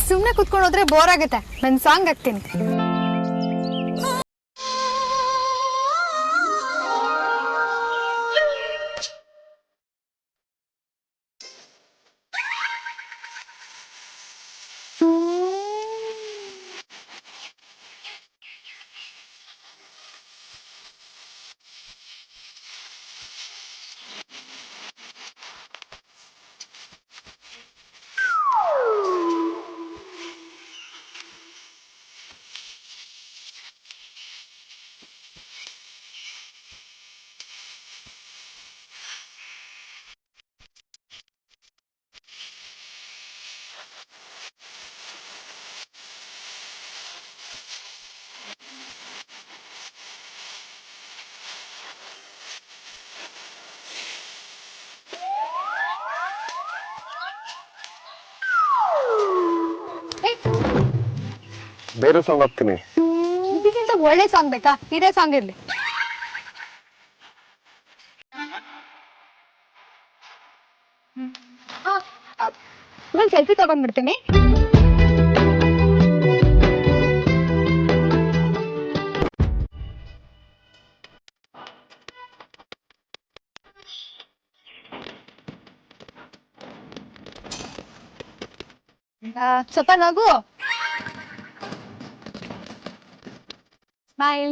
ಸುಮ್ಮನೆ ಕುತ್ಕೊಂಡು ಹೋದ್ರೆ ಬೋರ್ ಆಗುತ್ತೆ. ನಾನು ಸಾಂಗ್ ಹಾಕ್ತೀನಿ. ಬೇರೆ ಸಾಂಗ್ ಹಾಕ್ತೀನಿ. ಇದಕ್ಕಿಂತ ಒಳ್ಳೆ ಸಾಂಗ್ ಬೇಕಾ? ಇದೇ ಸಾಂಗ್ ಇರ್ಲಿ. ನಾನು ಸೆಲ್ಫಿ ತಗೊಂಡ್ಬಿಡ್ತೀನಿ. ಸ್ವಲ್ಪ ನಗು. ಸ್ಮೈಲ್.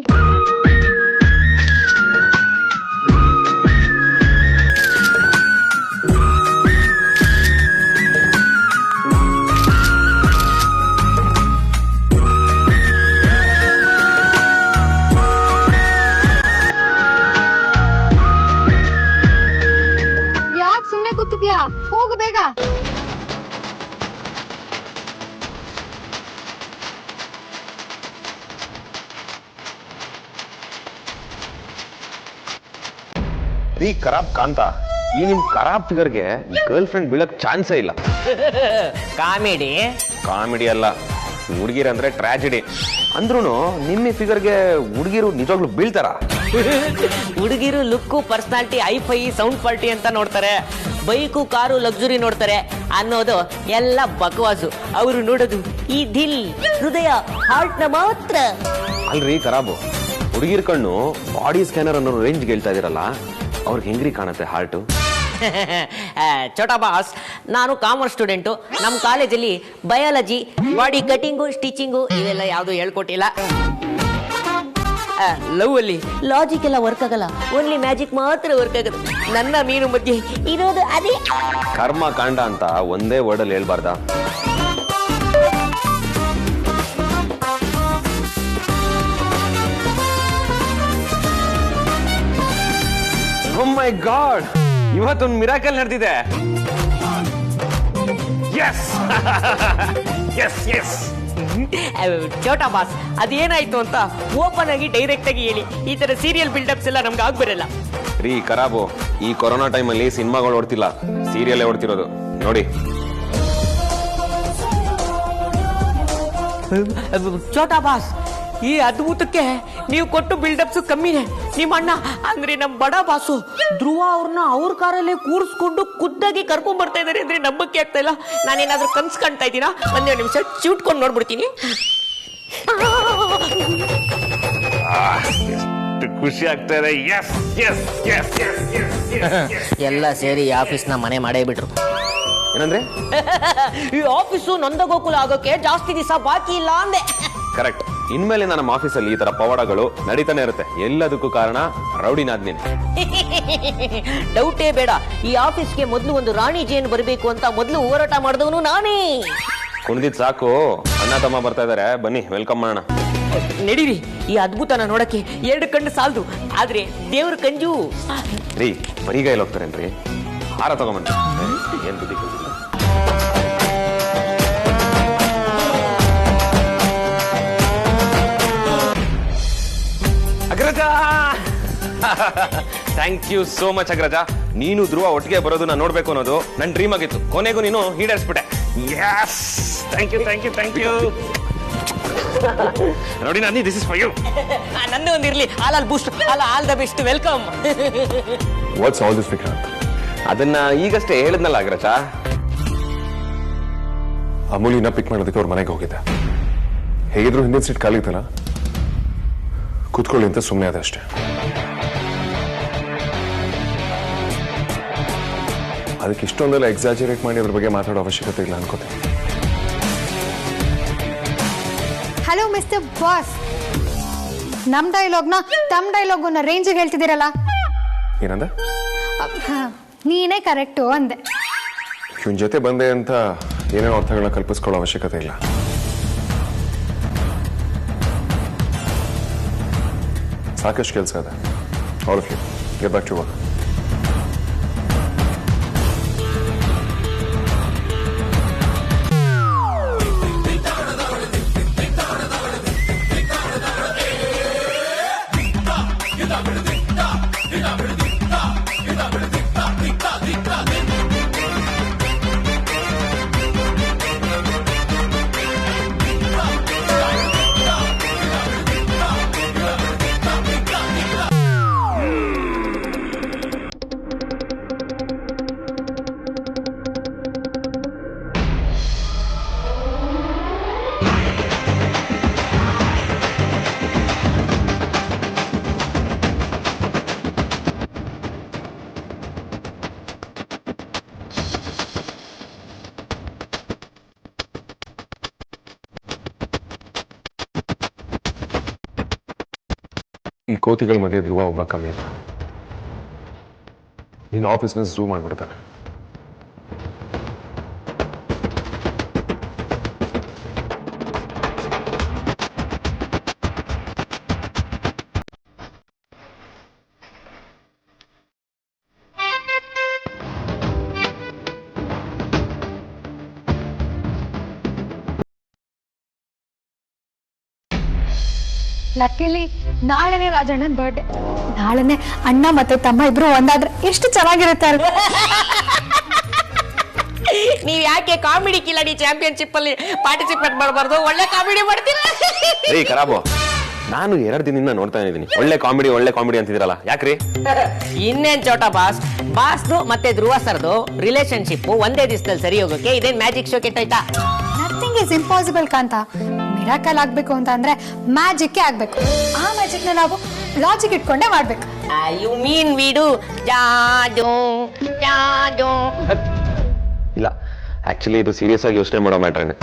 ಯಾಕೆ ಸುಮ್ಮನೆ ಕೂತಿದ್ಯಾ? ಹೋಗು ಬೇಗ. ರೀ ಖರಾಬ್ ಕಾಂತ, ಈ ನಿಮ್ ಖರಾಬ್ ಫಿಗರ್ಗೆ ಗರ್ಲ್ ಫ್ರೆಂಡ್ ಬೀಳಕ್ ಚಾನ್ಸೇ ಇಲ್ಲ. ಕಾಮಿಡಿ ಅಲ್ಲ, ಹುಡುಗಿರಂದ್ರೆ ಟ್ರಾಜಿಡಿ. ಅಂದ್ರೂ ನಿಮ್ಮ ಫಿಗರ್ಗೆ ಹುಡುಗಿರು ನಿಜವಾಗ್ಲೂ ಬೀಳ್ತಾರ? ಹುಡುಗಿರು look, personality, high five, sound quality ಅಂತ ನೋಡ್ತಾರೆ. ಬೈಕು, ಕಾರು, ಲಕ್ಸುರಿ ನೋಡ್ತಾರೆ ಅನ್ನೋದು ಎಲ್ಲ ಬಕವಾಸು. ಅವರು ನೋಡೋದು ಈ ದಿಲ್, ಹೃದಯ, ಹಾರ್ಟ್ ನ ಮಾತ್ರ. ಅಲ್ರಿ ಖರಾಬು, ಹುಡುಗಿರ್ ಕಣ್ಣು ಬಾಡಿ ಸ್ಕ್ಯಾನರ್ ಅನ್ನೋ ರೇಂಜ್ ಹೇಳ್ತಾ ಇದೀರಲ್ಲ, ಅವ್ರಿಗೆ ಹೆಂಗ್ರಿ ಕಾಣುತ್ತೆ ಹಾರ್ಟು? ಚೋಟಾ ಬಾಸ್, ನಾನು ಕಾಮರ್ಸ್ ಸ್ಟೂಡೆಂಟು. ನಮ್ಮ ಕಾಲೇಜಲ್ಲಿ ಬಯಾಲಜಿ, ಬಾಡಿ ಕಟಿಂಗು, ಸ್ಟಿಚಿಂಗು ಇವೆಲ್ಲ ಯಾವುದು ಹೇಳ್ಕೊಟ್ಟಿಲ್ಲ. ಲವ್ ಅಲ್ಲಿ ಲಾಜಿಕ್ ಎಲ್ಲ ವರ್ಕ್ ಆಗಲ್ಲ, ಓನ್ಲಿ ಮ್ಯಾಜಿಕ್ ಮಾತ್ರ ವರ್ಕ್ ಆಗುತ್ತೆ. ನನ್ನ ಮೀನು ಮಧ್ಯೆ ಇರೋದು ಅದೇ ಕರ್ಮ ಕಾಂಡ ಅಂತ ಒಂದೇ ವರ್ಡಲ್ಲಿ ಹೇಳ್ಬಾರ್ದ? ಓ ಮೈ ಗಾಡ್, ಇವತ್ತೊಂದು ಮಿರಾಕಲ್ ನಡೆದಿದೆ. Yes yes yes. ಚೋಟಾ ಬಾಸ್, ಅದೇನಾಯ್ತು ಅಂತ ಓಪನ್ ಆಗಿ ಡೈರೆಕ್ಟ್ ಆಗಿ ಹೇಳಿ. ಈ ತರ ಸೀರಿಯಲ್ ಬಿಲ್ಡಪ್ಸ್ ಎಲ್ಲ ನಮ್ಗೆ ಆಗ್ಬರಲ್ಲ. ರೀ ಖರಾಬು, ಈ ಕೊರೋನಾ ಟೈಮಲ್ಲಿ ಸಿನಿಮಾಗಳು ಓಡ್ತಿಲ್ಲ, ಸೀರಿಯಲ್ ಓಡ್ತಿರೋದು ನೋಡಿ. ಚೋಟಾ ಬಾಸ್, ಈ ಅದ್ಭುತಕ್ಕೆ ನೀವು ಕೊಟ್ಟು ಬಿಲ್ಡಪ್ಸ್ ಕಮ್ಮಿನೇ. ನಿಮ್ಮ ಅಣ್ಣ ಅಂದ್ರೆ ನಮ್ ಬಡ ಬಾಸು ಧ್ರುವ ಅವ್ರನ್ನ ಅವ್ರ ಕಾರಲ್ಲೇ ಕೂರಿಸ್ಕೊಂಡು ಖುದ್ದಾಗಿ ಕರ್ಕೊಂಡ್ ಬರ್ತಾ ಇದಾರೆ ಅಂದ್ರೆ ನಂಬಕ್ಕೆ ಆಗ್ತಾ ಇಲ್ಲ. ನಾನೇನಾದ್ರೂ ಕನ್ಸ್ ಕಾಣ್ತಾ ಇದ್ದೀನ? ಒಂದೇ ನಿಮಿಷ ಚಿಟ್ಕೊಂಡು ನೋಡ್ಬಿಡ್ತೀನಿ. ಖುಷಿ ಆಗ್ತಾ ಇದೆ. ಎಲ್ಲ ಸೇರಿ ಆಫೀಸ್ ನ ಮನೆ ಮಾಡೇ ಬಿಟ್ರು. ಏನಂದ್ರೆ? ಈ ಆಫೀಸು ನಂದಗೋಕುಲ ಆಗೋಕೆ ಜಾಸ್ತಿ ದಿವಸ ಬಾಕಿ ಇಲ್ಲ ಅಂದೆ. ಕರೆಕ್ಟ್. ಇನ್ಮೇಲೆ ನಮ್ಮ ಆಫೀಸಲ್ಲಿ ಈ ತರ ಪವಾಡಗಳು ನಡೀತಾನೆ ಇರುತ್ತೆ. ಎಲ್ಲದಕ್ಕೂ ಕಾರಣ ರೌಡಿನಾದ್ ನೀನು. ಡೌಟೇ ಬೇಡ. ಈ ಆಫೀಸ್ಗೆ ಮೊದಲು ಒಂದು ರಾಣಿ ಜೇನ್ ಬರಬೇಕು ಅಂತ ಮೊದಲು ಹೋರಾಟ ಮಾಡಿದವನು ನಾನೇ. ಕುಣಿದಿದ್ ಸಾಕು, ಅಣ್ಣ ತಮ್ಮ ಬರ್ತಾ ಇದಾರೆ, ಬನ್ನಿ ವೆಲ್ಕಮ್ ಮಾಡೋಣ. ನಡೀರಿ, ಈ ಅದ್ಭುತನ ನೋಡಕ್ಕೆ 2 ಕಣ್ಣು ಸಾಲದು, ಆದ್ರೆ ದೇವ್ರ ಕಂಜು. ರೀ ಬರಿಗೈಲಿ ಹೋಗ್ತಾರೇನ್ರಿ? ಹಾರ ತಗೊಂಬನ್ನಿ. ಏನ್ ಬುದ್ಧಿ ಕಲಿಲ್ಲ. ಅಗ್ರಜ, ಥ್ಯಾಂಕ್ ಯು ಸೋ ಮಚ್ ಅಗ್ರಜ. ನೀನು ಧ್ರುವ ಒಟ್ಟಿಗೆ ಬರೋದನ್ನ ನೋಡ್ಬೇಕು ಅನ್ನೋದು ನನ್ನ ಡ್ರೀಮ್ ಆಗಿತ್ತು. ಕೊನೆಗೂ ನೀನು ಈಡೇರಿಸ್ಬಿಟ್ಟೆ. Thank you thank you thank you. ನೋಡಿ Nani, this is for you. ನಂದು ಒಂದಿರ್ಲಿ. All boost, all the best, welcome. What's all this Vikrant? ಅದನ್ನ ಈಗಷ್ಟೇ ಹೇಳಿದ್ನಲ್ಲ ಅಗ್ರಜ. ಅಮೂಲಿನ ಪಿಕ್ ಮಾಡೋದಕ್ಕೆ ಅವ್ರ ಮನೆಗೆ ಹೋಗಿದ್ದೆ. ಹೇಗಿದ್ರು ಹಿಂದಿನ ಸೀಟ್ ಖಾಲಿ ಇತ್ತಲ್ಲ, ಕೂತ್ಕೊಳ್ಳಿ ಅಂತ ಸುಮ್ಮನೆ ಅದ ಅಷ್ಟೇ. ಅದಕ್ಕೆ ಇಷ್ಟೊಂದೆಲ್ಲ ಎಕ್ಸಾಜರೇಟ್ ಮಾಡಿ ಅದ್ರ ಬಗ್ಗೆ ಮಾತಾಡೋ ಅವಶ್ಯಕತೆ ಇಲ್ಲ ಅನ್ಕೋತೀನಿ. ಹಲೋ ಮಿಸ್ಟರ್ ಬಾಸ್, ನಮ್ ಡೈಲಾಗ್ನ ತಮ್ ಡೈಲಾಗ್ನ ರೇಂಜಿಗೆ ಹೇಳ್ತಿದ್ದೀರಲ್ಲ. ಏನಂದ? ನೀನೇ ಕರೆಕ್ಟು ಅಂದೆ. ಇವನ್ ಜೊತೆ ಬಂದೆ ಅಂತ ಏನೇನೋ ಅರ್ಥಗಳನ್ನ ಕಲ್ಪಿಸ್ಕೊಳ್ಳೋ ಅವಶ್ಯಕತೆ ಇಲ್ಲ. ಸಾಕಷ್ಟು ಕೆಲಸ ಇದೆ. All of you get back to work. ಈ ಕೋತಿಗಳ ಮಧ್ಯೆ ಧ್ರುವ ಒಬ್ಬ ಕಮ್ಮಿ ಅಂತ ನಿನ್ನ ಆಫೀಸ್ನ ಝೂ ಮಾಡ್ಬಿಡ್ತಾರೆ. ಲಕ್ಕಿಲಿ ನಾಳೆನೇ ರಾಜಣ್ಣನ ಬರ್ಡೇ. ನಾಳೆನೆ ಅಣ್ಣ ಮತ್ತೆ ತಮ್ಮ ಇಬ್ರು ಒಂದಾದ್ರೆ ಎಷ್ಟು ಚೆನ್ನಾಗಿರುತ್ತೆ ಅಲ್ವಾ? ನೀವ್ ಯಾಕೆ ಕಾಮಿಡಿ ಕಿಲಾಡಿ ಚಾಂಪಿಯನ್ಶಿಪ್ ಅಲ್ಲಿ ಪಾರ್ಟಿಸಿಪೇಟ್ ಮಾಡಬಾರ್ದು? ಒಳ್ಳೆ ಕಾಮಿಡಿ ಮಾಡ್ತೀರಾ. ಏಯ್ ಖರಾಬು, ನಾನು 2 ದಿನದಿಂದ ನೋಡ್ತಾ ಇದ್ದೀನಿ ಒಳ್ಳೆ ಕಾಮಿಡಿ ಅಂತಿದ್ರಲ್ಲ, ಯಾಕ್ರಿ? ಇನ್ನೇನ್ ಚೋಟ ಬಾಸ್ದು ಮತ್ತೆ ಧ್ರುವ ಸರ್ದು ರಿಲೇಶನ್ಶಿಪ್ ಒಂದೇ ದಿವಸದಲ್ಲಿ ಸರಿ ಹೋಗೋಕೆ ಇದೇನ್ ಮ್ಯಾಜಿಕ್ ಶೋ ಕೆಟ್ಟಾಯ್ತಾ? Nothing is impossible Kanta. Miracle ಆಗ್ಬೇಕು ಅಂತ ಅಂದ್ರೆ ಮ್ಯಾಜಿಕ್ ಆಗ್ಬೇಕು. ಆ ಮ್ಯಾಜಿಕ್ ನ ನಾವು ಲಾಜಿಕ್ ಇಟ್ಕೊಂಡೇ ಮಾಡ್ಬೇಕು. ಯು ಮೀನ್ ವೀಡು ಜಾದು ಜಾದು? ಇಲ್ಲ, ಆಕ್ಚುಲಿ ಇದು ಸೀರಿಯಸ್ ಆಗಿ ಯೋಚನೆ ಮಾಡೋ ಮ್ಯಾಟ್ರೇನೆ.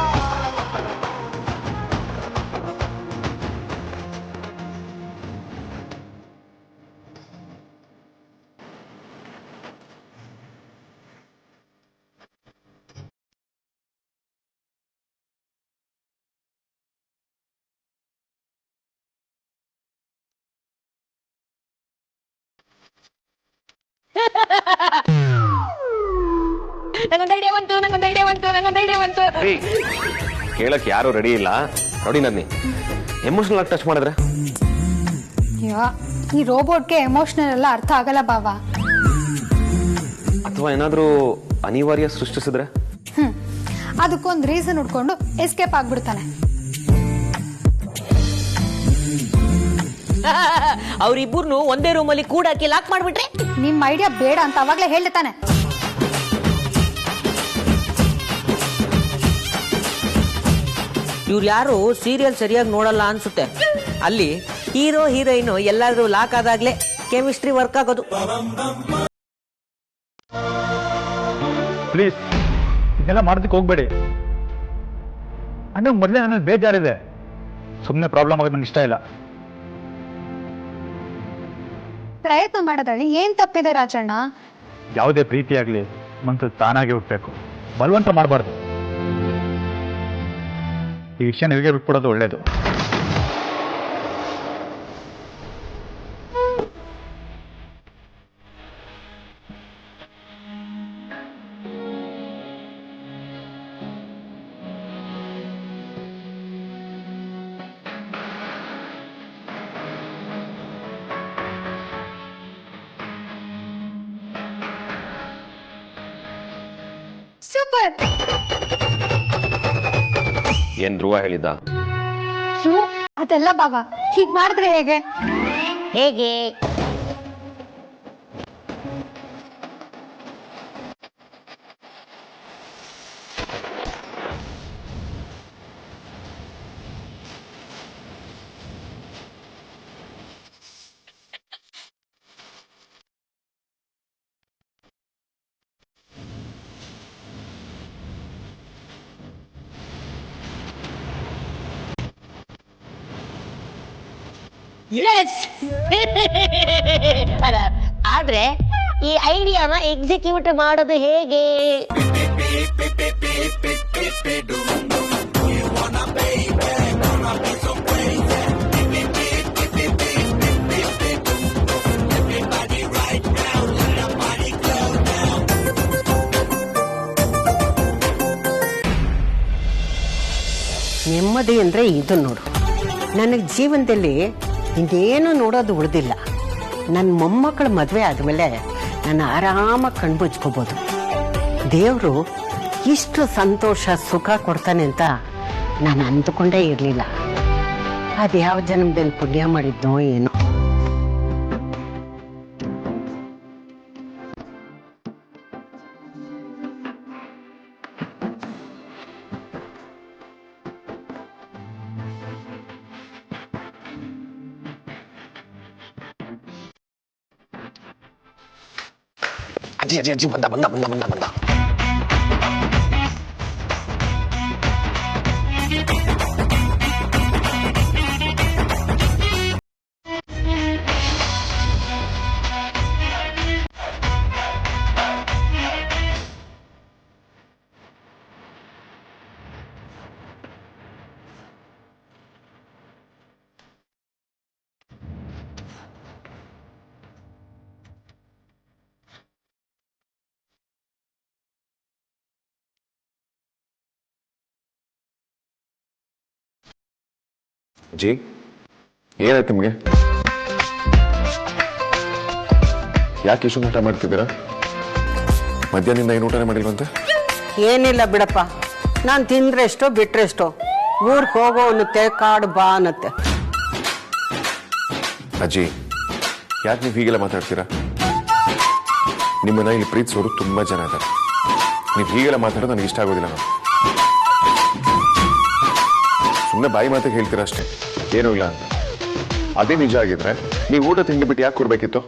ಕೇಳಕ್ ಯಾರು ರೆಡಿ ಇಲ್ಲ ನೋಡಿ. ನನ್ನಿ ಎಮೋಷನಲ್ ಆಗಿ ಟಚ್ ಮಾಡಿದ್ರೆ ಈ ರೋಬೋಟ್ಗೆ ಎಮೋಷನಲ್ ಎಲ್ಲ ಅರ್ಥ ಆಗಲ್ಲ ಬಾವ. ಅಥವಾ ಏನಾದ್ರೂ ಅನಿವಾರ್ಯ ಸೃಷ್ಟಿಸಿದ್ರೆ ಅದಕ್ಕೊಂದು ರೀಸನ್ ಹುಡ್ಕೊಂಡು ಎಸ್ಕೇಪ್ ಆಗ್ಬಿಡ್ತಾನೆ. ಅವ್ರಿಬ್ಬರನ್ನು ಒಂದೇ ರೂಮಲ್ಲಿ ಕೂಡಾಕಿ ಲಾಕ್ ಮಾಡ್ಬಿಟ್ರೆ? ನಿಮ್ ಐಡಿಯಾ ಬೇಡ ಅಂತ ಅವಾಗ್ಲೇ ಹೇಳ್ತಾನೆ. ಇವ್ರು ಯಾರು ಸೀರಿಯಲ್ ಸರಿಯಾಗಿ ನೋಡಲ್ಲ ಅನ್ಸುತ್ತೆ. ಅಲ್ಲಿ ಹೀರೋ ಹೀರೋಯಿನ್ ಎಲ್ಲಾದ್ರೂ ಲಾಕ್ ಆದಾಗ್ಲೇ ಕೆಮಿಸ್ಟ್ರಿ ವರ್ಕ್ ಆಗೋದು. ಪ್ಲೀಸ್ ಇದೆಲ್ಲ ಮಾಡೋದಕ್ಕೆ ಹೋಗ್ಬೇಡಿ. ಅಂದ್ರೆ ಮೊದಲೇ ನನ್ನ ಬೇಜಾರಿದೆ. ಸುಮ್ಮನೆ ಪ್ರಾಬ್ಲಮ್ ಆಗೋದು ನಂಗೆ ಇಷ್ಟ ಇಲ್ಲ. ಪ್ರಯತ್ನ ಮಾಡೋದ್ರಲ್ಲಿ ಏನ್ ತಪ್ಪಿದೆ ರಾಜಣ್ಣ? ಯಾವುದೇ ಪ್ರೀತಿ ಆಗ್ಲಿ ಮನಸ್ಸು ತಾನಾಗೆ ಹುಟ್ಟಬೇಕು, ಬಲವಂತ ಮಾಡಬಾರ್ದು. ಈ ವಿಷಯ ನಿಮಗೆ ಬಿಟ್ಬಿಡೋದು ಒಳ್ಳೇದು. ಸೂಪರ್. ಏನ್ ಧ್ರುವ ಹೇಳಿದ್ದ? ಅದೆಲ್ಲ ಬಾಬಾ, ಹೀಗ್ ಮಾಡಿದ್ರೆ ಹೇಗೆ? ಹೇಗೆ? ಆದ್ರೆ ಈ ಐಡಿಯಾನ ಎಕ್ಸಿಕ್ಯೂಟ್ ಮಾಡೋದು ಹೇಗೆ? ನೆಮ್ಮದಿ ಅಂದ್ರೆ ಇದು ನೋಡು. ನನಗೆ ಜೀವನದಲ್ಲಿ ಇನ್ನೇನು ನೋಡೋದು ಉಳಿದಿಲ್ಲ. ನನ್ನ ಮೊಮ್ಮಕ್ಕಳ ಮದುವೆ ಆದಮೇಲೆ ನಾನು ಆರಾಮಾಗಿ ಕಣ್ಮುಚ್ಕೋಬೋದು. ದೇವರು ಇಷ್ಟು ಸಂತೋಷ ಸುಖ ಕೊಡ್ತಾನೆ ಅಂತ ನಾನು ಅಂದುಕೊಂಡೇ ಇರಲಿಲ್ಲ. ಅದು ಯಾವ ಜನ್ಮದಲ್ಲಿ ಪುಣ್ಯ ಮಾಡಿದ್ನೋ ಏನೋ. ಅಜ್ಜಿ ಬಂದ. ಅಜ್ಜಿ ಏನಾಯ್ತು ನಿಮಗೆ? ಯಾಕೆ ಇಷ್ಟೊಂದು ಊಟ ಮಾಡ್ತಿದ್ದೀರಾ? ಮಧ್ಯಾಹ್ನದಿಂದ ಏನು ಊಟನೇ ಮಾಡಿಲ್ವಂತೆ? ಏನಿಲ್ಲ ಬಿಡಪ್ಪ, ನಾನು ತಿಂದ್ರೆಷ್ಟೋ ಬಿಟ್ರೆಷ್ಟೋ. ಊರ್ಗೆ ಹೋಗೋ ಅನ್ನತ್ತೆ, ಕಾಡು ಬಾ ಅನ್ನತ್ತೆ. ಅಜ್ಜಿ ಯಾಕೆ ನೀವು ಹೀಗೆಲ್ಲ ಮಾತಾಡ್ತೀರಾ? ನಿಮ್ಮನ್ನ ಇಲ್ಲಿ ಪ್ರೀತಿಸೋರು ತುಂಬಾ ಜನ ಇದ್ದಾರೆ. ನೀವು ಹೀಗೆಲ್ಲ ಮಾತಾಡೋದು ನನಗೆ ಇಷ್ಟ ಆಗೋದಿಲ್ಲ. ನಾವು ಸುಮ್ಮನೆ ಬಾಯಿ ಮಾತಿಗೆ ಹೇಳ್ತೀರಾ ಅಷ್ಟೇ, ಏನೂ ಇಲ್ಲ ಅಂತ. ಅದೇ ನಿಜ ಆಗಿದ್ರೆ ನೀವು ಊಟ ತಿಂಡಿ ಬಿಟ್ಟು ಯಾಕೆ ಕೊಡ್ಬೇಕಿತ್ತು?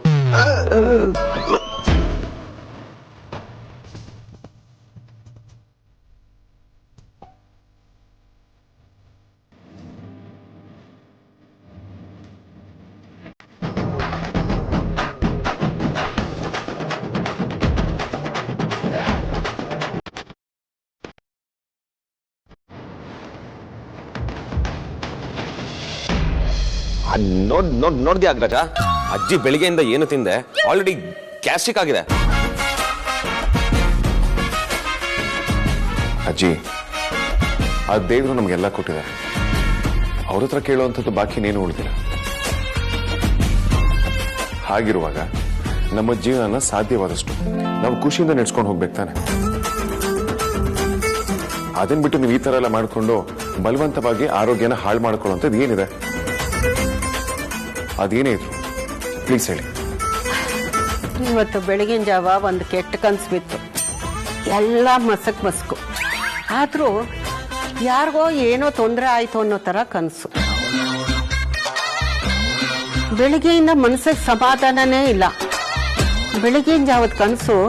ನೋಡ್ದಿ ಅಗ್ರಜ, ಅಜ್ಜಿ ಬೆಳಿಗ್ಗೆಯಿಂದ ಏನು ತಿಂದೆ ಆಲ್ರೆಡಿ ಗ್ಯಾಸ್ಟ್ರಿಕ್ ಆಗಿದೆ. ಅಜ್ಜಿ ಆ ದೇವರು ನಮಗೆಲ್ಲ ಕೊಟ್ಟಿದ್ದಾರೆ. ಅವ್ರ ಹತ್ರ ಕೇಳುವಂಥದ್ದು ಬಾಕಿ ಇನ್ನೇನು ಉಳಿದಿಲ್ಲ. ಹಾಗಿರುವಾಗ ನಮ್ಮ ಜೀವನ ಸಾಧ್ಯವಾದಷ್ಟು ನಾವು ಖುಷಿಯಿಂದ ನಡೆಸ್ಕೊಂಡು ಹೋಗ್ಬೇಕು ತಾನೆ. ಅದನ್ನ ಬಿಟ್ಟು ನೀವು ಈ ತರ ಎಲ್ಲ ಮಾಡ್ಕೊಂಡು ಬಲವಂತವಾಗಿ ಆರೋಗ್ಯನ ಹಾಳು ಮಾಡ್ಕೊಳ್ಳೋಂಥದ್ದು ಏನಿದೆ? ಅದೇನೇ ಇದ್ರು ಪ್ಲೀಸ್ ಹೇಳಿ. ಇವತ್ತು ಬೆಳಗಿನ ಜಾವ ಒಂದು ಕೆಟ್ಟ ಕನ್ಸು ಬಿತ್ತು. ಎಲ್ಲ ಮಸ್ಕು. ಆದರೂ ಯಾರಿಗೋ ಏನೋ ತೊಂದರೆ ಆಯ್ತು ಅನ್ನೋ ಥರ ಕನಸು. ಬೆಳಿಗ್ಗೆಯಿಂದ ಮನಸ್ಸಿಗೆ ಸಮಾಧಾನನೇ ಇಲ್ಲ. ಬೆಳಗಿನ ಜಾವದ ಕನಸು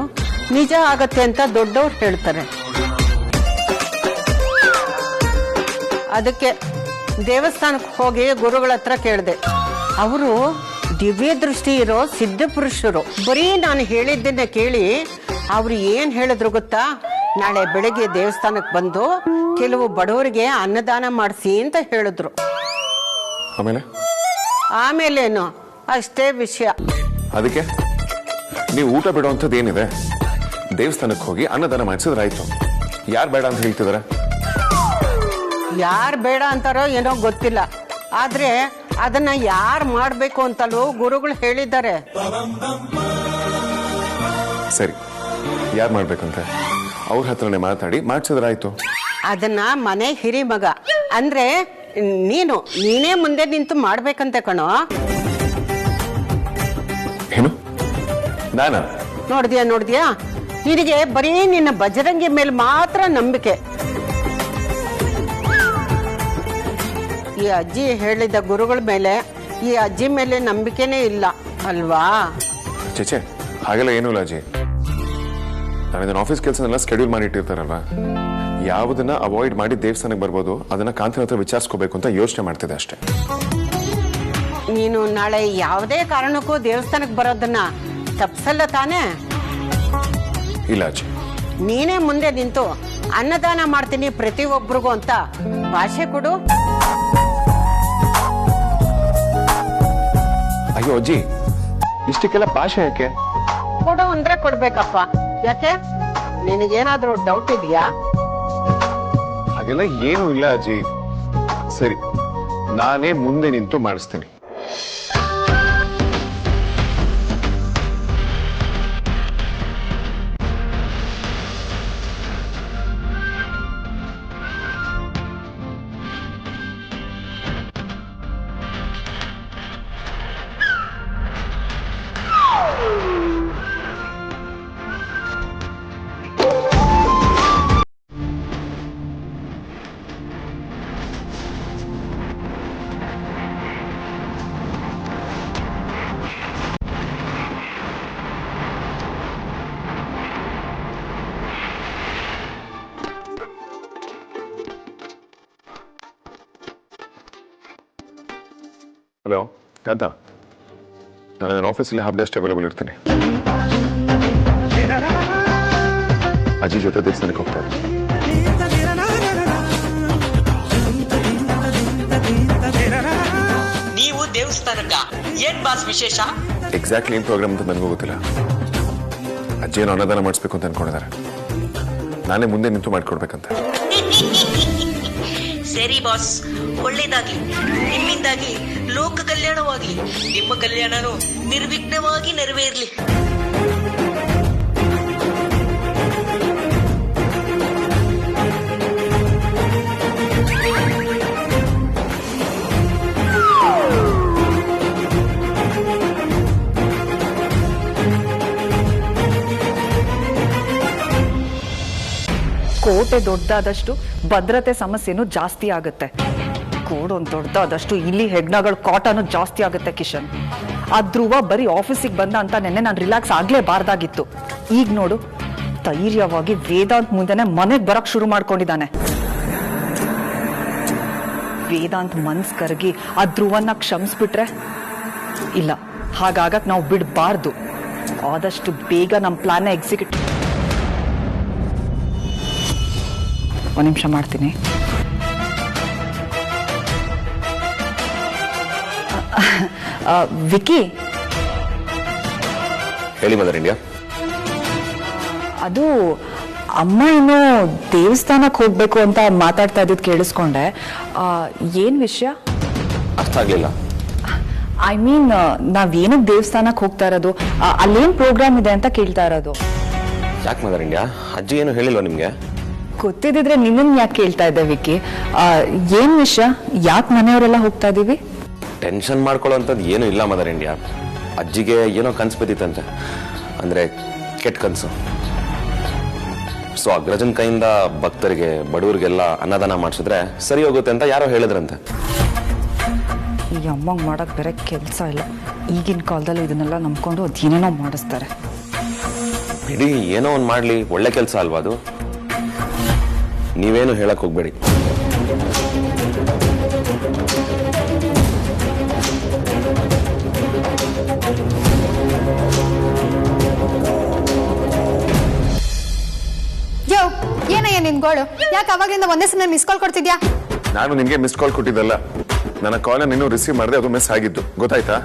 ನಿಜ ಆಗತ್ತೆ ಅಂತ ದೊಡ್ಡವ್ರು ಹೇಳ್ತಾರೆ. ಅದಕ್ಕೆ ದೇವಸ್ಥಾನಕ್ಕೆ ಹೋಗಿ ಗುರುಗಳ ಹತ್ರ ಕೇಳಿದೆ. ಅವರು ದಿವ್ಯ ದೃಷ್ಟಿ ಇರೋ ಸಿದ್ಧ ಪುರುಷರು. ಬರೀ ನಾನು ಹೇಳಿದ್ದನ್ನ ಕೇಳಿ ಅವ್ರು ಏನ್ ಹೇಳಿದ್ರು ಗೊತ್ತಾ? ನಾಳೆ ಬೆಳಗ್ಗೆ ದೇವಸ್ಥಾನಕ್ಕೆ ಬಂದು ಕೆಲವು ಬಡವರಿಗೆ ಅನ್ನದಾನ ಮಾಡಿಸಿ ಅಂತ ಹೇಳಿದ್ರು. ಆಮೇಲೇನು ಅಷ್ಟೇ ವಿಷಯ. ಅದಕ್ಕೆ ನೀವು ಊಟ ಬಿಡುವಂಥದ್ದು ಏನಿದೆ? ದೇವಸ್ಥಾನಕ್ಕೆ ಹೋಗಿ ಅನ್ನದಾನ ಮಾಡಿಸಿದ್ರಾಯ್ತು. ಯಾರು ಬೇಡ ಅಂತ ಹೇಳ್ತಿದಾರೆ? ಯಾರು ಬೇಡ ಅಂತಾರೋ ಏನೋ ಗೊತ್ತಿಲ್ಲ. ಆದ್ರೆ ಅದನ್ನ ಯಾರು ಮಾಡ್ಬೇಕು ಅಂತಲೂ ಗುರುಗಳು ಹೇಳಿದ್ದಾರೆ. ಸರಿ, ಯಾರು ಮಾಡ್ಬೇಕಂತ ಅವ್ರ ಹತ್ರನೇ ಮಾತಾಡಿ ಮಾಡಿಸಿದ್ರಾಯ್ತು. ಅದನ್ನ ಮನೆ ಹಿರಿ ಮಗ ಅಂದ್ರೆ ನೀನೇ ಮುಂದೆ ನಿಂತು ಮಾಡ್ಬೇಕಂತೆ ಕಣೋ. ಏನು ನಾನಾ? ನೋಡ್ದ್ಯಾ ನಿನಗೆ ಬರೀ ನಿನ್ನ ಬಜರಂಗಿ ಮೇಲೆ ಮಾತ್ರ ನಂಬಿಕೆ. ಈ ಅಜ್ಜಿ ಹೇಳಿದ ಗುರುಗಳ ಮೇಲೆ ಈ ಅಜ್ಜಿ ಮೇಲೆ ನಂಬಿಕೆನೇ ಇಲ್ಲ ಅಲ್ವಾ? ಚೇಚೆ ಹಾಗೆಲ್ಲ ಏನೂ ಇಲ್ಲ ಅಜ್ಜಿ. ನಾವಿದನ್ನ ಆಫೀಸ್ ಕೆಲಸನೆಲ್ಲ ಸ್ಕೆಡ್ಯೂಲ್ ಮಾಡಿ ಇಟ್ಟಿರ್ತಾರಲ್ವಾ, ಯಾವುದನ್ನ ಅವಾಯ್ಡ್ ಮಾಡಿ ದೇವಸ್ಥಾನಕ್ಕೆ ಬರ್ಬೋದು ಅದನ್ನ ಕಾಂತಿನ ಹತ್ರ ವಿಚಾರಿಸ್ಕೋಬೇಕು ಅಂತ ಯೋಚನೆ ಮಾಡ್ತಿದ್ದೆ ಅಷ್ಟೇ. ನೀನು ನಾಳೆ ಯಾವುದೇ ಕಾರಣಕ್ಕೂ ದೇವಸ್ಥಾನಕ್ಕೆ ಬರೋದನ್ನ ತಪ್ಸಲ್ಲ ತಾನೇ? ಇಲ್ಲ ಅಜ್ಜಿ. ನೀನೇ ಮುಂದೆ ನಿಂತು ಅನ್ನದಾನ ಮಾಡ್ತೀನಿ ಪ್ರತಿಯೊಬ್ಬರಿಗೂ ಅಂತ ಭಾಷೆ ಕೊಡು. ಅಯ್ಯೋ ಅಜ್ಜಿ, ಇಷ್ಟಕ್ಕೆಲ್ಲ ಭಾಷೆ ಯಾಕೆ? ಕೊಡು ಅಂದ್ರೆ ಕೊಡ್ಬೇಕಪ್ಪ. ಯಾಕೆ, ನಿನಗೇನಾದ್ರೂ ಡೌಟ್ ಇದೆಯಾ? ಹಾಗೆಲ್ಲ ಏನೂ ಇಲ್ಲ ಅಜ್ಜಿ. ಸರಿ, ನಾನೇ ಮುಂದೆ ನಿಂತು ಮಾಡಿಸ್ತೀನಿ. ಹಲೋ ಕಾಂತ, ನಾನು ನನ್ನ ಆಫೀಸಲ್ಲಿ ಹಾಫ್ ಡೇ ಅಷ್ಟೇ ಅವೈಲೇಬಲ್ ಇರ್ತೀನಿ. ಅಜ್ಜಿ ಜೊತೆ ದೇವಸ್ಥಾನಕ್ಕೆ ಹೋಗ್ತಾ ಇದ್ದೀನಿ. ನೀವು ದೇವಸ್ಥಾನಕ್ಕ ಏನ್ ಬಾಸ್ ವಿಶೇಷ? ಎಕ್ಸಾಕ್ಟ್ಲಿ ಏನ್ ಪ್ರೋಗ್ರಾಮ್ ಅಂತ ನನಗೂ ಗೊತ್ತಿಲ್ಲ. ಅಜ್ಜಿ ಏನೋ ಅನ್ನದಾನ ಮಾಡಿಸ್ಬೇಕು ಅಂತ ಅನ್ಕೊಂಡಿದ್ದಾರೆ. ನಾನೇ ಮುಂದೆ ನಿಂತು ಮಾಡ್ಕೊಡ್ಬೇಕಂತ. ಸರಿ ಬಾಸ್, ಒಳ್ಳೇದಾಗ್ಲಿ. ನಿಮ್ಮಿಂದಾಗಿ ಲೋಕ ಕಲ್ಯಾಣವಾಗ್ಲಿ. ನಿಮ್ಮ ಕಲ್ಯಾಣನು ನಿರ್ವಿಘ್ನವಾಗಿ ನೆರವೇರ್ಲಿ. ಕೋಟೆ ದೊಡ್ಡದಾದಷ್ಟು ಭದ್ರತೆ ಸಮಸ್ಯೆನೂ ಜಾಸ್ತಿ ಆಗುತ್ತೆ. ಕೋಡೊಂದು ದೊಡ್ಡದಾದಷ್ಟು ಇಲ್ಲಿ ಹೆಗ್ಣಗಳ ಕಾಟನು ಜಾಸ್ತಿ ಆಗುತ್ತೆ ಕಿಶನ್. ಆ ಧ್ರುವ ಬರೀ ಆಫೀಸಿಗೆ ಬಂದ ಅಂತ ನೆನ್ನೆ ನಾನು ರಿಲ್ಯಾಕ್ಸ್ ಆಗ್ಲೇಬಾರ್ದಾಗಿತ್ತು. ಈಗ ನೋಡು, ಧೈರ್ಯವಾಗಿ ವೇದಾಂತ್ ಮುಂದೆನೆ ಮನೆಗೆ ಬರಕ್ ಶುರು ಮಾಡ್ಕೊಂಡಿದ್ದಾನೆ. ವೇದಾಂತ್ ಮನ್ಸ್ ಕರಗಿ ಆ ಧ್ರುವನ್ನ ಕ್ಷಮಿಸ್ಬಿಟ್ರೆ, ಇಲ್ಲ, ಹಾಗಾಗಕ್ ನಾವು ಬಿಡಬಾರ್ದು. ಆದಷ್ಟು ಬೇಗ ನಮ್ಮ ಪ್ಲಾನ್ನ ಎಕ್ಸಿಕ್ಯೂಟ್. ಒಂದು ನಿಮಿಷ ಮಾಡ್ತೀನಿ. ವಿಕಿ, ಹೇಳಿ ಮದರ್ ಇಂಡಿಯಾ. ಅದು ಅಮ್ಮ ಇನ್ನು ದೇವಸ್ಥಾನಕ್ಕೆ ಹೋಗ್ಬೇಕು ಅಂತ ಮಾತಾಡ್ತಾ ಇದ್ದಿದ್ದು ಕೇಳಿಸ್ಕೊಂಡೆ. ಏನ್ ವಿಷಯ? ಅರ್ಥ ಆಗ್ಲಿಲ್ಲ. ಐ ಮೀನ್, ನಾವೇನಕ್ಕೆ ದೇವಸ್ಥಾನಕ್ಕೆ ಹೋಗ್ತಾ ಇರೋದು, ಅಲ್ಲೇನ್ ಪ್ರೋಗ್ರಾಮ್ ಇದೆ ಅಂತ ಕೇಳ್ತಾ ಇರೋದು. ಯಾಕೆ ಮದರ್ ಇಂಡಿಯಾ, ಅಜ್ಜಿ ಏನು ಹೇಳಿಲ್ವಾ ನಿಮ್ಗೆ? ಗೊತ್ತಿದ್ರೆ ನಿನ್ನನ್ ಯಾಕೆ ಕೇಳ್ತಾ ಇದ್ದೆ ವಿಕಿ? ಏನ್ ವಿಷಯ? ಯಾಕೆ ಮನೆಯವರೆಲ್ಲ ಹೋಗ್ತಾ ಇದೀವಿ? ಟೆನ್ಷನ್ ಮಾಡ್ಕೊಳ್ಳೋಂಥದ್ದು ಏನೂ ಇಲ್ಲ ಮದರ್ ಇಂಡಿಯಾ. ಅಜ್ಜಿಗೆ ಏನೋ ಕನ್ಸು ಬಿದ್ದಿತ್ತಂತೆ, ಅಂದ್ರೆ ಕೆಟ್ಟ ಕನಸು. ಸೊ ಅಗ್ರಜನ್ ಕೈಯಿಂದ ಭಕ್ತರಿಗೆ, ಬಡವರಿಗೆಲ್ಲ ಅನ್ನದಾನ ಮಾಡಿಸಿದ್ರೆ ಸರಿ ಹೋಗುತ್ತೆ ಅಂತ ಯಾರೋ ಹೇಳಿದ್ರಂತೆ. ಈ ಅಮ್ಮಂಗೆ ಮಾಡೋಕೆ ಬೇರೆ ಕೆಲಸ ಇಲ್ಲ. ಈಗಿನ ಕಾಲದಲ್ಲಿ ಇದನ್ನೆಲ್ಲ ನಂಬ್ಕೊಂಡು ಅದೇನೇನೋ ಮಾಡಿಸ್ತಾರೆ. ಬಿಡಿ, ಏನೋ ಒಂದು ಮಾಡಲಿ, ಒಳ್ಳೆ ಕೆಲಸ ಅಲ್ವಾ ಅದು. ನೀವೇನು ಹೇಳಕ್ ಹೋಗ್ಬೇಡಿ. ಯೋ, ಏನಯ್ಯ ನಿನ್ ಗೋಳು? ಯಾಕೆ ಅವಾಗಲಿಂದ ಒಂದೇ ಸಮಯ ಮಿಸ್ ಕಾಲ್ ಕೊಡ್ತಿದ್ಯಾ? ನಾನು ನಿನ್ಗೆ ಮಿಸ್ ಕಾಲ್ ಕೊಟ್ಟಿದ್ದಲ್ಲ, ನನ್ನ ಕಾಲ್ ನೀನು ರಿಸೀವ್ ಮಾಡಿದೆ, ಅದು ಮಿಸ್ ಆಗಿದ್ದು. ಗೊತ್ತಾಯ್ತಾ?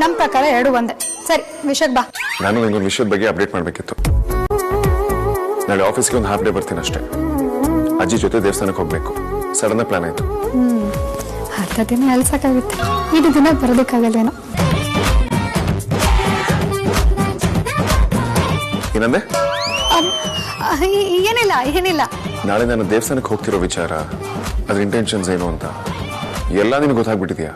ನಮ್ ಪ್ರಕಾರ ಎರಡು ಒಂದೇ. ಸರಿ, ವಿಷಯಕ್ಕೆ ಬಾ. ನಾನು ನಿಮ್ಗೊಂದು ವಿಷಯದ ಬಗ್ಗೆ ಅಪ್ಡೇಟ್ ಮಾಡ್ಬೇಕಿತ್ತು. ನಾಳೆ ಆಫೀಸ್ಗೆ ಒಂದು ಹಾಫ್ ಡೇ ಬರ್ತೀನಿ ಅಷ್ಟೇ. ಅಜ್ಜಿ ಜೊತೆ ದೇವಸ್ಥಾನಕ್ಕೆ ಹೋಗ್ಬೇಕು. ಸಡನ್ ಪ್ಲಾನ್ ಆಯ್ತು. ಅರ್ಧ ದಿನ ಎಲ್ಸಕ್ಕಾಗುತ್ತೆ, ಇಡೀ ದಿನ ಬರೋದಕ್ಕಾಗಲ್ಲೇನೋ. ಏನಂದೆ? ಏನಿಲ್ಲ ಏನಿಲ್ಲ. ನಾಳೆ ನಾನು ದೇವಸ್ಥಾನಕ್ಕೆ ಹೋಗ್ತಿರೋ ವಿಚಾರ, ಅದ್ರ ಇಂಟೆನ್ಷನ್ಸ್ ಏನು ಅಂತ ಎಲ್ಲ ನಿನಗೆ ಗೊತ್ತಾಗ್ಬಿಟ್ಟಿದ್ಯಾ?